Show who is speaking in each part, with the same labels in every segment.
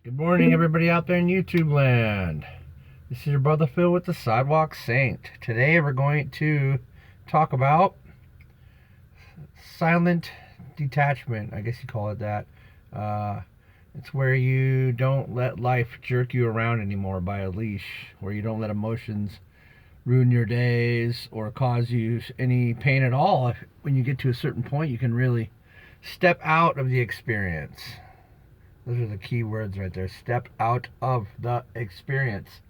Speaker 1: Good morning, everybody out there in YouTube land. This is your brother Phil with the Sidewalk Saint. Today we're going to talk about silent detachment. I guess you call it that. It's where you don't let life jerk you around anymore by a leash, where you don't let emotions ruin your days or cause you any pain at all. When you get to a certain point, you can really step out of the experience. Those are the key words right there. Step out of the experience.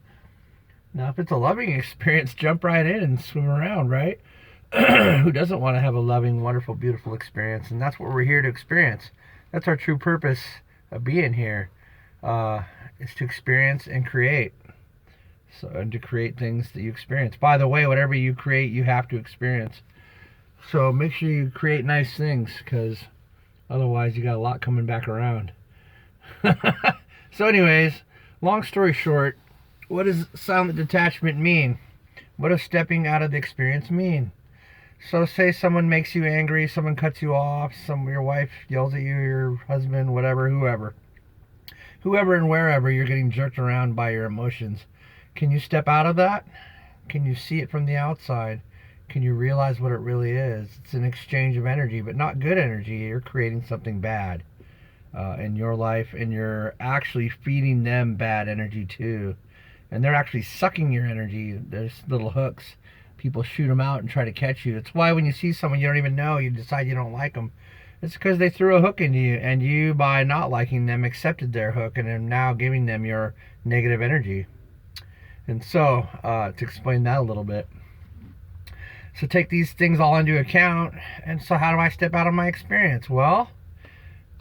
Speaker 1: Now, if it's a loving experience, jump right in and swim around, right? Who doesn't want to have a loving, wonderful, beautiful experience? And that's what we're here to experience. That's our true purpose of being here, is to experience and create. And to create things that you experience. By the way, whatever you create, you have to experience. So make sure you create nice things, because otherwise you got a lot coming back around. So anyways, long story short, what does silent detachment mean? What does stepping out of the experience mean? So say someone makes you angry, someone cuts you off, your wife yells at you, your husband, whatever, whoever and wherever you're getting jerked around by your emotions. Can you step out of that? Can you see it from the outside? Can you realize what it really is? It's an exchange of energy, but not good energy. You're creating something bad in your life, and you're actually feeding them bad energy too, and they're actually sucking your energy. There's little hooks. People shoot them out and try to catch you. It's why when you see someone you don't even know, you decide you don't like them. It's because they threw a hook into you, and you, by not liking them, accepted their hook and are now giving them your negative energy. And so to explain that a little bit, so take these things all into account. And so how do I step out of my experience? Well,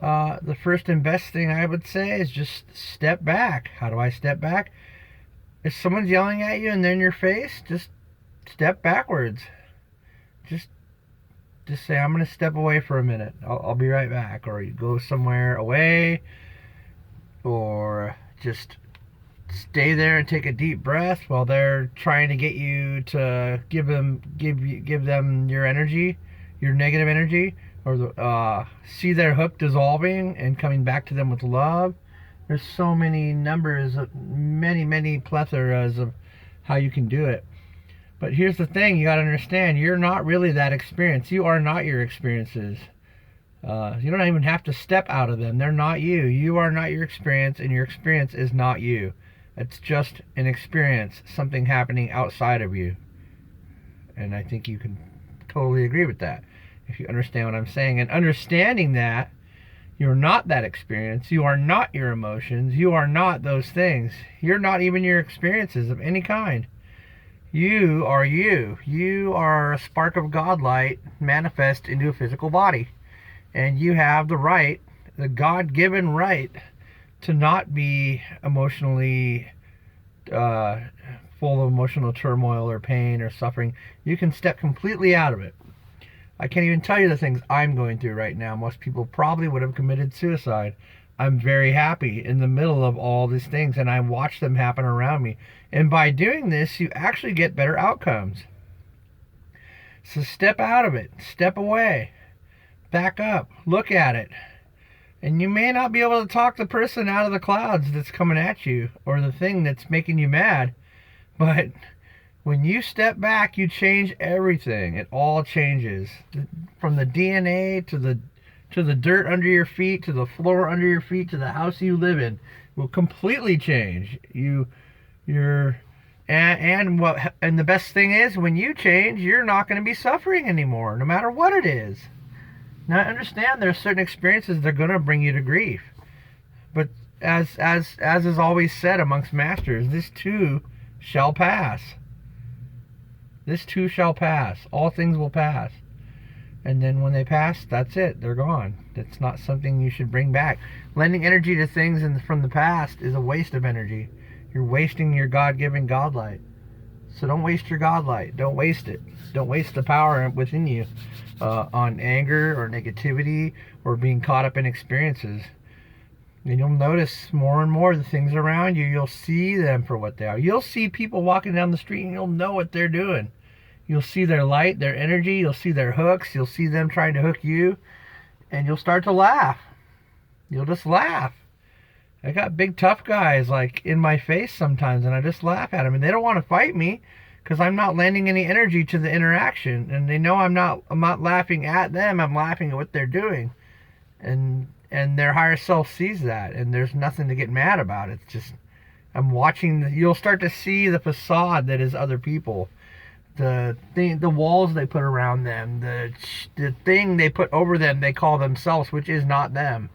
Speaker 1: the first and best thing I would say is just step back. How do I step back? If someone's yelling at you and they're in your face, just step backwards. Just say, I'm going to step away for a minute. I'll be right back. Or you go somewhere away, or just stay there and take a deep breath while they're trying to get you to give them your energy, your negative energy, or see their hook dissolving and coming back to them with love. There's so many numbers, many plethoras of how you can do it. But here's the thing, you got to understand, you're not really that experience. You are not your experiences. You don't even have to step out of them. They're not you. You are not your experience, and your experience is not you. It's just an experience, something happening outside of you. And I think you can totally agree with that, if you understand what I'm saying. And understanding that you're not that experience, you are not your emotions, you are not those things. You're not even your experiences of any kind. You are you. You are a spark of God light manifest into a physical body. And you have the right, the God-given right, to not be emotionally full of emotional turmoil or pain or suffering. You can step completely out of it. I can't even tell you the things I'm going through right now. Most people probably would have committed suicide. I'm very happy in the middle of all these things, and I watch them happen around me. And by doing this, you actually get better outcomes. So step out of it. Step away. Back up. Look at it. And you may not be able to talk the person out of the clouds that's coming at you, or the thing that's making you mad. But when you step back, you change everything. It all changes. From the DNA to the dirt under your feet, to the floor under your feet, to the house you live in, will completely change. And the best thing is, when you change, you're not going to be suffering anymore, no matter what it is. Now, understand, there are certain experiences that are going to bring you to grief. But as is always said amongst masters, this too shall pass. This too shall pass. All things will pass. And then when they pass, that's it. They're gone. That's not something you should bring back. Lending energy to things from the past is a waste of energy. You're wasting your God-given God light. So don't waste your God light. Don't waste it. Don't waste the power within you on anger or negativity or being caught up in experiences. And you'll notice more and more the things around you. You'll see them for what they are. You'll see people walking down the street and you'll know what they're doing. You'll see their light, their energy. You'll see their hooks. You'll see them trying to hook you. And you'll start to laugh. You'll just laugh. I got big tough guys like in my face sometimes, and I just laugh at them, and they don't want to fight me because I'm not lending any energy to the interaction, and they know I'm not laughing at them. I'm laughing at what they're doing, and their higher self sees that, and there's nothing to get mad about. It's just I'm watching. You'll start to see the facade that is other people, the walls they put around them, the thing they put over them. They call themselves, which is not them.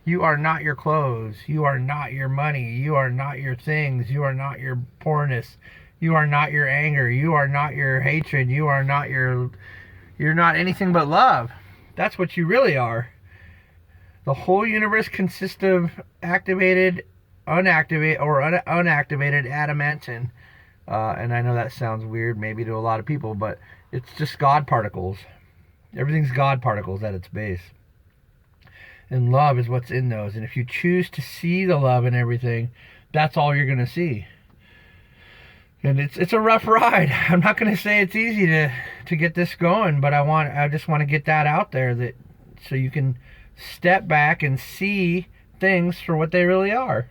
Speaker 1: You are not your clothes. You are not your money. You are not your things. You are not your poorness. You are not your anger. You are not your hatred. You're not anything but love. That's what you really are. The whole universe consists of activated, unactivated adamantine. And I know that sounds weird maybe to a lot of people, but it's just God particles. Everything's God particles at its base. And love is what's in those. And if you choose to see the love in everything, that's all you're going to see. And it's a rough ride. I'm not going to say it's easy to get this going, but I just want to get that out there, that so you can step back and see things for what they really are.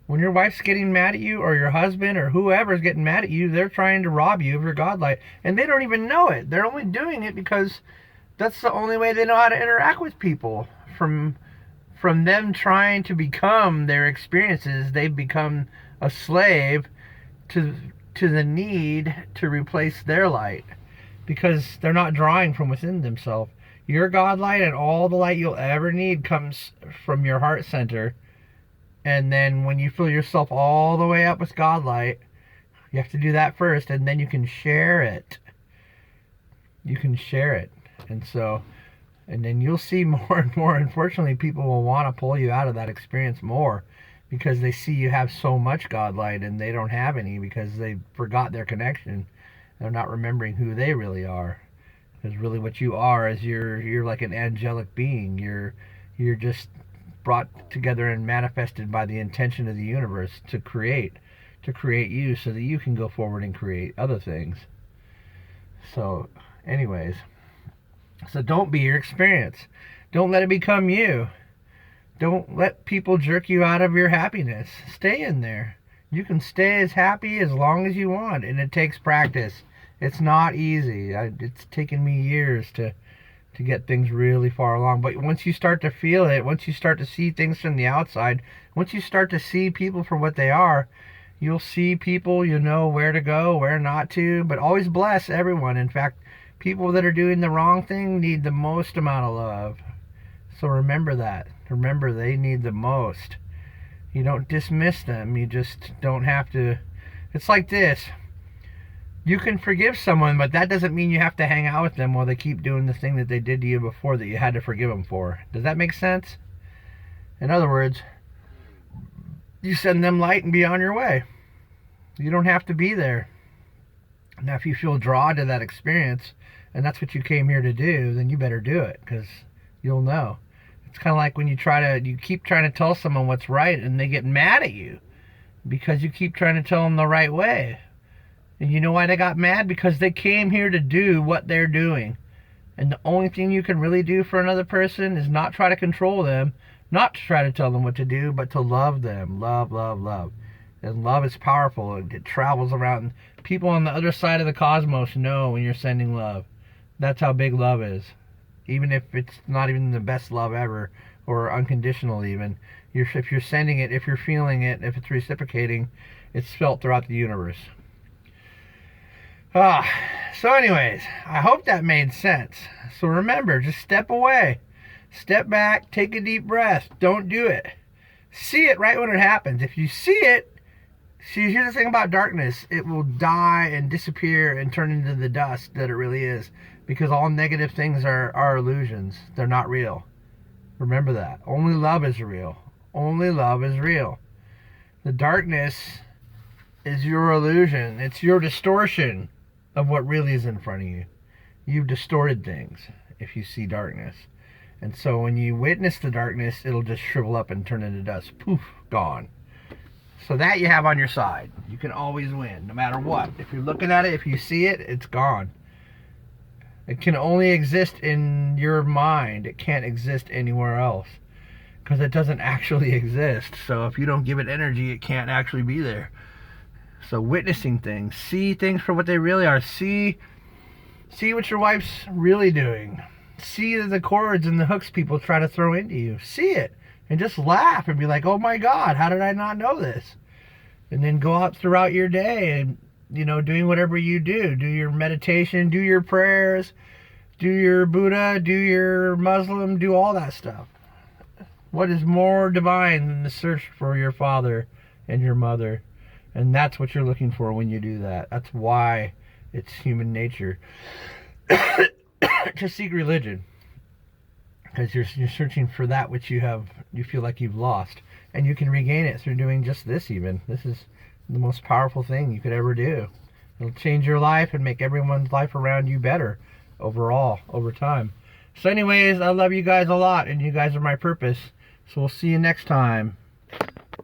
Speaker 1: When your wife's getting mad at you, or your husband, or whoever's getting mad at you, they're trying to rob you of your godlight, and they don't even know it. They're only doing it because that's the only way they know how to interact with people. From them trying to become their experiences, they've become a slave to the need to replace their light, because they're not drawing from within themselves. Your God light and all the light you'll ever need comes from your heart center. And then when you fill yourself all the way up with God light, you have to do that first, and then you can share it. You can share it. And then you'll see more and more. Unfortunately, people will want to pull you out of that experience more, because they see you have so much God light and they don't have any, because they forgot their connection. They're not remembering who they really are. Because really what you are is you're like an angelic being. You're just brought together and manifested by the intention of the universe to create you, so that you can go forward and create other things. So anyways, so don't be your experience. Don't let it become you. Don't let people jerk you out of your happiness. Stay in there. You can stay as happy as long as you want, and it takes practice. It's not easy. It's taken me years to get things really far along. But once you start to feel it, once you start to see things from the outside, once you start to see people for what they are, you'll see people, you know where to go, where not to, but always bless everyone. In fact, people that are doing the wrong thing need the most amount of love. So remember that. Remember, they need the most. You don't dismiss them. You just don't have to. It's like this. You can forgive someone, but that doesn't mean you have to hang out with them while they keep doing the thing that they did to you before that you had to forgive them for. Does that make sense? In other words, you send them light and be on your way. You don't have to be there. Now, if you feel drawn to that experience, and that's what you came here to do, then you better do it, because you'll know. It's kind of like when you keep trying to tell someone what's right, and they get mad at you because you keep trying to tell them the right way. And you know why they got mad? Because they came here to do what they're doing. And the only thing you can really do for another person is not try to control them, not to try to tell them what to do, but to love them. Love, love, love. And love is powerful. It travels around. People on the other side of the cosmos know when you're sending love. That's how big love is. Even if it's not even the best love ever, or unconditional even. If you're sending it, if you're feeling it, if it's reciprocating, it's felt throughout the universe. So anyways, I hope that made sense. So remember, just step away. Step back, take a deep breath. Don't do it. See it right when it happens. If you see it, here's the thing about darkness. It will die and disappear and turn into the dust that it really is. Because all negative things are illusions. They're not real. Remember that. Only love is real. Only love is real. The darkness is your illusion. It's your distortion of what really is in front of you. You've distorted things if you see darkness. And so when you witness the darkness, it'll just shrivel up and turn into dust. Poof, gone. So that you have on your side. You can always win, no matter what. If you're looking at it, if you see it, it's gone. It can only exist in your mind. It can't exist anywhere else. because it doesn't actually exist. So if you don't give it energy, it can't actually be there. So witnessing things, see things for what they really are. See what your wife's really doing. See the cords and the hooks people try to throw into you. See it and just laugh and be like, oh my God, how did I not know this? And then go out throughout your day and, you know, doing whatever you do. Do your meditation, do your prayers, do your Buddha, do your Muslim, do all that stuff. What is more divine than the search for your father and your mother? And that's what you're looking for when you do that. That's why it's human nature to seek religion. Because you're searching for that which you feel like you've lost. And you can regain it through doing just this even. This is the most powerful thing you could ever do. It'll change your life and make everyone's life around you better overall, over time. So anyways, I love you guys a lot, and you guys are my purpose. So we'll see you next time.